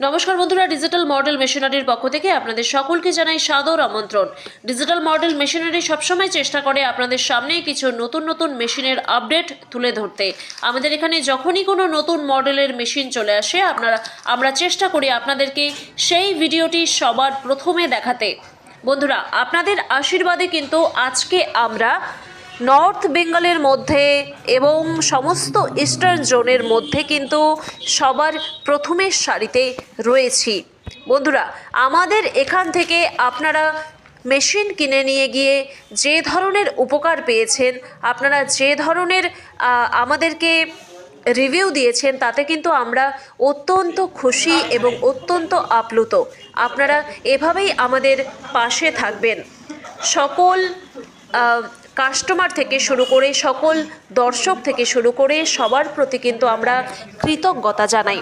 নমস্কার বন্ধুরা, digital model মেশিনারির পক্ষ থেকে আপনাদের সকলকে জানাই সাদর আমন্ত্রণ। ডিজিটাল মডেল মেশিনারি সবসময় চেষ্টা করে আপনাদের সামনে কিছু নতুন নতুন মেশিনের আপডেট তুলে ধরতে। আমাদের এখানে যখনই কোনো নতুন মডেলের মেশিন চলে আসে আমরা চেষ্টা করি আপনাদেরকে সেই ভিডিওটি সবার প্রথমে দেখাতে। বন্ধুরা, আপনাদের আশীর্বাদে কিন্তু আজকে আমরা নর্থ বেঙ্গলের মধ্যে এবং সমস্ত ইস্টার্ন জোনের মধ্যে কিন্তু সবার প্রথমের সারিতে রয়েছি। বন্ধুরা, আমাদের এখান থেকে আপনারা মেশিন কিনে নিয়ে গিয়ে যে ধরনের উপকার পেয়েছেন, আপনারা যে ধরনের আমাদেরকে রিভিউ দিয়েছেন, তাতে কিন্তু আমরা অত্যন্ত খুশি এবং অত্যন্ত আপ্লুত। আপনারা এভাবেই আমাদের পাশে থাকবেন। সকল কাস্টমার থেকে শুরু করে সকল দর্শক থেকে শুরু করে সবার প্রতি কিন্তু আমরা কৃতজ্ঞতা জানাই।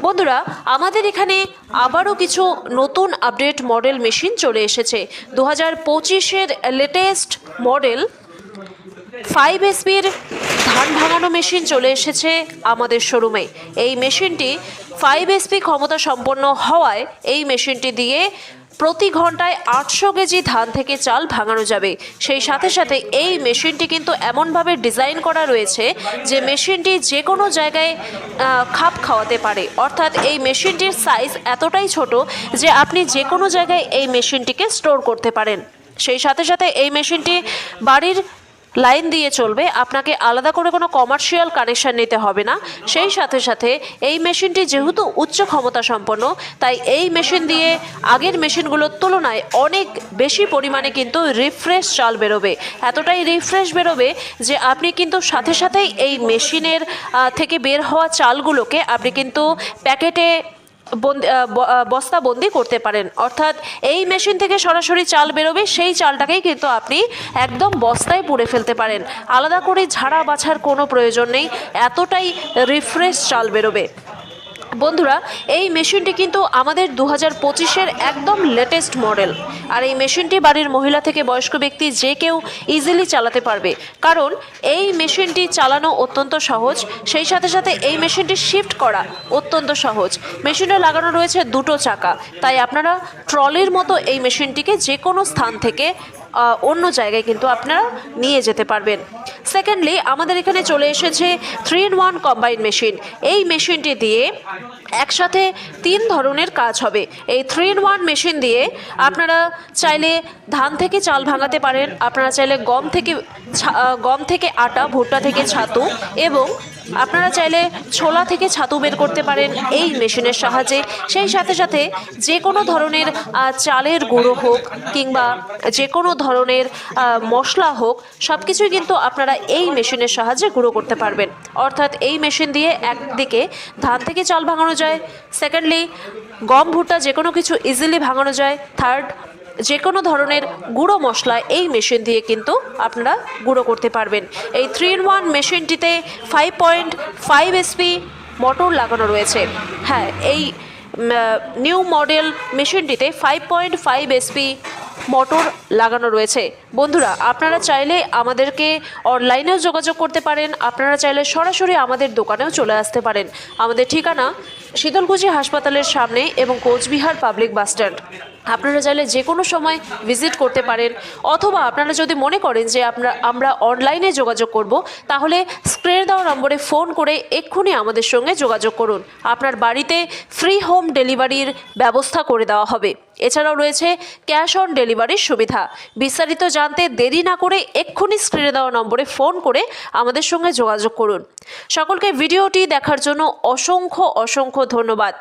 বন্ধুরা, আমাদের এখানে আবারও কিছু নতুন আপডেট মডেল মেশিন চলে এসেছে। 2025-এর লেটেস্ট মডেল 5 SPর ধান ভাঙানো মেশিন চলে এসেছে আমাদের শোরুমে। এই মেশিনটি 5 SP ক্ষমতা সম্পন্ন হওয়ায় এই মেশিনটি দিয়ে প্রতি ঘন্টায় 800 কেজি ধান থেকে চাল ভাঙানো যাবে। সেই সাথে সাথে এই মেশিনটি কিন্তু এমনভাবে ডিজাইন করা রয়েছে যে মেশিনটি যে কোনো জায়গায় খাপ খাওয়াতে পারে। অর্থাৎ এই মেশিনটির সাইজ এতটাই ছোট যে আপনি যে কোনো জায়গায় এই মেশিনটিকে স্টোর করতে পারেন। সেই সাথে সাথে এই মেশিনটি বাড়ির লাইন দিয়ে চলবে, আপনাকে আলাদা করে কোনো কমার্শিয়াল কানেকশান নিতে হবে না। সেই সাথে সাথে এই মেশিনটি যেহেতু উচ্চ ক্ষমতা সম্পন্ন, তাই এই মেশিন দিয়ে আগের মেশিনগুলোর তুলনায় অনেক বেশি পরিমাণে কিন্তু রিফ্রেশ চাল বেরোবে। এতটাই রিফ্রেশ বেরোবে যে আপনি কিন্তু সাথে সাথেই এই মেশিনের থেকে বের হওয়া চালগুলোকে আপনি কিন্তু প্যাকেটে বস্তাবন্দি করতে পারেন। অর্থাৎ এই মেশিন থেকে সরাসরি চাল বেরোবে, সেই চালটাকেই কিন্তু আপনি একদম বস্তায় পুড়ে ফেলতে পারেন। আলাদা করে ঝাড়া বাছার কোনো প্রয়োজন নেই, এতটাই রিফ্রেশ চাল বেরোবে। বন্ধুরা, এই মেশিনটি কিন্তু আমাদের 2025-এর একদম লেটেস্ট মডেল। আর এই মেশিনটি বাড়ির মহিলা থেকে বয়স্ক ব্যক্তি যে কেউ ইজিলি চালাতে পারবে, কারণ এই মেশিনটি চালানো অত্যন্ত সহজ। সেই সাথে সাথে এই মেশিনটি শিফট করা অত্যন্ত সহজ। মেশিনে লাগানো রয়েছে দুটো চাকা, তাই আপনারা ট্রলির মতো এই মেশিনটিকে যে কোনো স্থান থেকে অন্য জায়গায় কিন্তু আপনারা নিয়ে যেতে পারবেন। সেকেন্ডলি, আমাদের এখানে চলে এসেছে 3-in-1 কম্বাইন মেশিন। এই মেশিনটি দিয়ে একসাথে 3 ধরনের কাজ হবে। এই 3-in-1 মেশিন দিয়ে আপনারা চাইলে ধান থেকে চাল ভাঙাতে পারেন, আপনারা চাইলে গম থেকে আটা, ভুট্টা থেকে ছাতু, এবং আপনারা চাইলে ছোলা থেকে ছাতু বের করতে পারেন এই মেশিনের সাহায্যে। সেই সাথে সাথে যে কোনো ধরনের চালের গুঁড়ো হোক কিংবা যে কোনো ধরনের মশলা হোক, সব কিছুই কিন্তু আপনারা এই মেশিনের সাহায্যে গুঁড়ো করতে পারবেন। অর্থাৎ এই মেশিন দিয়ে একদিকে ধান থেকে চাল ভাঙানো যায়, সেকেন্ডলি গম ভুট্টা যে কোনো কিছু ইজিলি ভাঙানো যায়, থার্ড যে কোনো ধরনের গুঁড়ো মশলা এই মেশিন দিয়ে কিন্তু আপনারা গুঁড়ো করতে পারবেন। এই 3-in-1 মেশিনটিতে 5.5 SP মোটর লাগানো রয়েছে। হ্যাঁ, এই নিউ মডেল মেশিনটিতে 5.5 SP মোটর লাগানো রয়েছে। বন্ধুরা, আপনারা চাইলে আমাদেরকে অনলাইনেও যোগাযোগ করতে পারেন, আপনারা চাইলে সরাসরি আমাদের দোকানেও চলে আসতে পারেন। আমাদের ঠিকানা শীতলকুচি হাসপাতালের সামনে এবং কোচবিহার পাবলিক বাসস্ট্যান্ড। আপনারা চাইলে যে কোনো সময় ভিজিট করতে পারেন, অথবা আপনারা যদি মনে করেন যে আমরা অনলাইনে যোগাযোগ করব, তাহলে স্ক্রিনে দেওয়া নম্বরে ফোন করে এক্ষুনি আমাদের সঙ্গে যোগাযোগ করুন। আপনার বাড়িতে ফ্রি হোম ডেলিভারির ব্যবস্থা করে দেওয়া হবে। এছাড়াও রয়েছে ক্যাশ অন ডেলিভারির সুবিধা। বিস্তারিত জানতে দেরি না করে এক্ষুনি স্ক্রিনে দেওয়া নম্বরে ফোন করে আমাদের সঙ্গে যোগাযোগ করুন। সকলকে ভিডিওটি দেখার জন্য অসংখ্য ধন্যবাদ।